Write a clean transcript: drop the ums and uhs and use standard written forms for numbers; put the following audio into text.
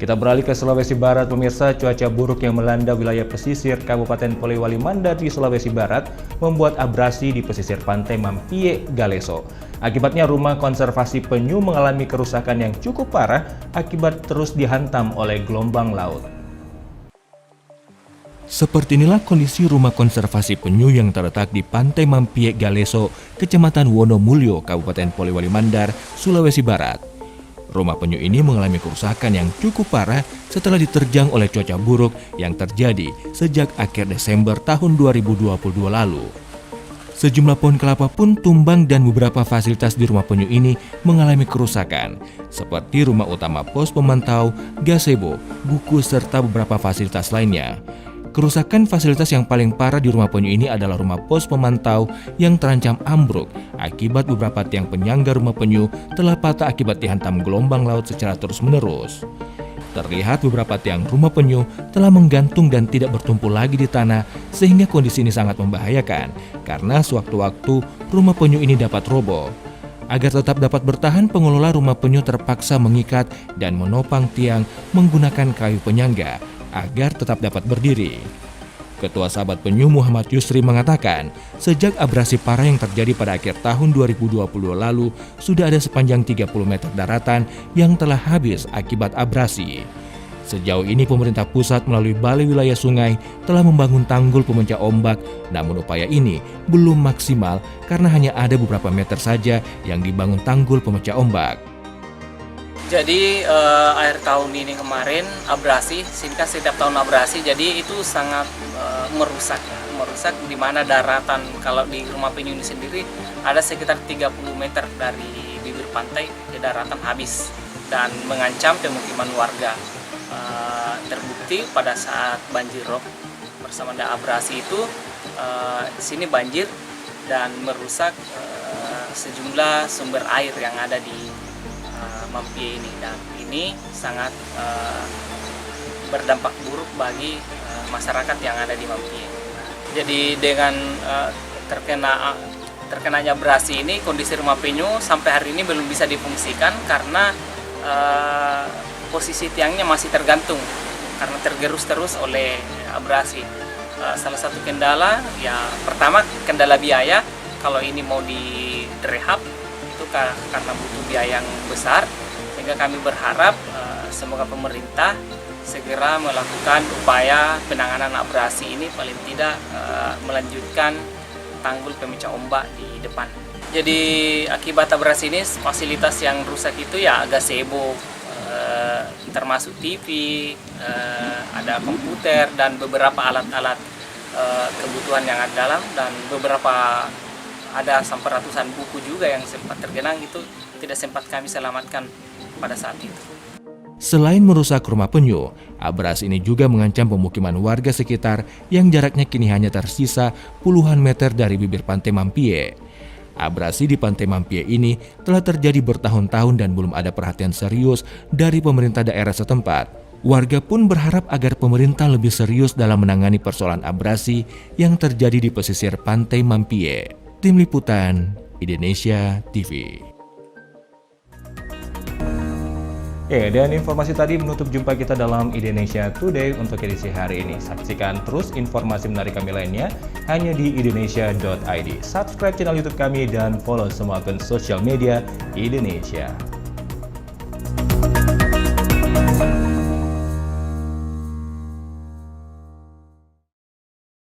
Kita beralih ke Sulawesi Barat, pemirsa. Cuaca buruk yang melanda wilayah pesisir Kabupaten Polewali Mandar di Sulawesi Barat membuat abrasi di pesisir pantai Mampie Galeso. Akibatnya rumah konservasi penyu mengalami kerusakan yang cukup parah akibat terus dihantam oleh gelombang laut. Seperti inilah kondisi rumah konservasi penyu yang terletak di pantai Mampie Galeso, Kecamatan Wonomulyo, Kabupaten Polewali Mandar, Sulawesi Barat. Rumah penyu ini mengalami kerusakan yang cukup parah setelah diterjang oleh cuaca buruk yang terjadi sejak akhir Desember tahun 2022 lalu. Sejumlah pohon kelapa pun tumbang dan beberapa fasilitas di rumah penyu ini mengalami kerusakan, seperti rumah utama pos pemantau, gazebo, buku, serta beberapa fasilitas lainnya. Kerusakan fasilitas yang paling parah di rumah penyu ini adalah rumah pos pemantau yang terancam ambruk akibat beberapa tiang penyangga rumah penyu telah patah akibat dihantam gelombang laut secara terus-menerus. Terlihat beberapa tiang rumah penyu telah menggantung dan tidak bertumpu lagi di tanah, sehingga kondisi ini sangat membahayakan karena sewaktu-waktu rumah penyu ini dapat roboh. Agar tetap dapat bertahan, pengelola rumah penyu terpaksa mengikat dan menopang tiang menggunakan kayu penyangga agar tetap dapat berdiri. Ketua Sahabat Penyu Muhammad Yusri mengatakan, sejak abrasi parah yang terjadi pada akhir tahun 2022 lalu, sudah ada sepanjang 30 meter daratan yang telah habis akibat abrasi. Sejauh ini pemerintah pusat melalui Balai Wilayah Sungai telah membangun tanggul pemecah ombak, namun upaya ini belum maksimal karena hanya ada beberapa meter saja yang dibangun tanggul pemecah ombak. Jadi akhir tahun ini kemarin abrasi, setiap tahun abrasi, jadi itu sangat merusak di mana daratan kalau di rumah penyu ini sendiri ada sekitar 30 meter dari bibir pantai ke daratan habis dan mengancam pemukiman warga. Terbukti pada saat banjir rob bersama dengan abrasi itu sini banjir dan merusak sejumlah sumber air yang ada di Mampie ini, dan ini sangat berdampak buruk bagi masyarakat yang ada di Mampie. Jadi dengan terkenanya abrasi ini, kondisi rumah penyu sampai hari ini belum bisa difungsikan karena posisi tiangnya masih tergantung karena tergerus terus oleh abrasi. Salah satu kendala, ya pertama kendala biaya, kalau ini mau direhab itu karena butuh biaya yang besar, sehingga kami berharap semoga pemerintah segera melakukan upaya penanganan abrasi ini, paling tidak melanjutkan tanggul pemecah ombak di depan. Jadi akibat abrasi ini fasilitas yang rusak itu ya gazebo, termasuk TV, ada komputer dan beberapa alat-alat kebutuhan yang ada dalam, dan beberapa ada sampai ratusan buku juga yang sempat tergenang, itu tidak sempat kami selamatkan pada saat itu. Selain merusak rumah penyu, abrasi ini juga mengancam pemukiman warga sekitar yang jaraknya kini hanya tersisa puluhan meter dari bibir pantai Mampie. Abrasi di pantai Mampie ini telah terjadi bertahun-tahun dan belum ada perhatian serius dari pemerintah daerah setempat. Warga pun berharap agar pemerintah lebih serius dalam menangani persoalan abrasi yang terjadi di pesisir pantai Mampie. Tim Liputan Indonesia TV. Dan informasi tadi menutup jumpa kita dalam Indonesia Today untuk edisi hari ini. Saksikan terus informasi menarik kami lainnya hanya di indonesia.id. Subscribe channel YouTube kami dan follow semua akun sosial media Indonesia.